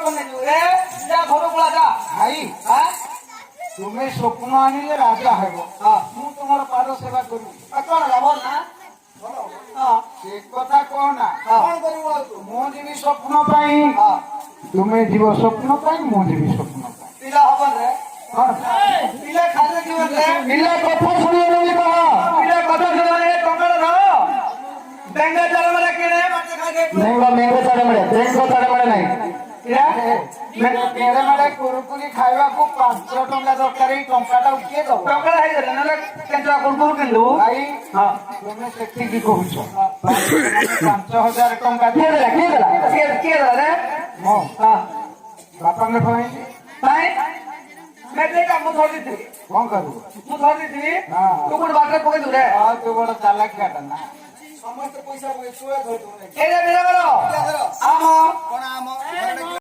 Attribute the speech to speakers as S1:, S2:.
S1: बने रे जा घर को जा
S2: भाई
S1: हां
S2: तुम्हें स्वप्न आनिले राजा हेबो मु तुम्हार पाद सेवा करू
S1: कौन लाभ ना हां
S2: से कथा कहना
S1: कौन करिवो तू
S2: मो जीवी स्वप्न पाई
S1: हां
S2: तुम्हें जीव स्वप्न पाई मो जीवी स्वप्न पाई
S1: पिला हबन रे
S2: कौन
S1: पिला खाने जीवन रे
S2: पिला कथा सुनिए नहीं कहा
S1: पिला कथा सुने टंका धरो बेंगा चल मरे किने मत खा के
S2: नहीं मेरे सारे मरे ट्रेन को सारे मरे नहीं मेरे मारे कुरकुरी खाइबा को 500 टंका दरकार ही टंकाटा किए दो
S1: टंका है रे नले केंचा कुरकुर किंदु
S2: भाई
S1: हां
S2: तुमने सेठी की कहूछ 5000 टंका दिए देला
S1: के रे
S2: मो
S1: हां
S2: बापा ने भाई
S1: भाई मैं देखा मु थोड़ी थी
S2: कौन करू
S1: मु थोड़ी थी
S2: हां
S1: तू कोन बाटे पके दू रे
S2: हां तू बड़ा चालाक काटा ना
S1: समस्त पैसा छुए धर दू ए रे मेरा बरो आमो
S3: कौन आम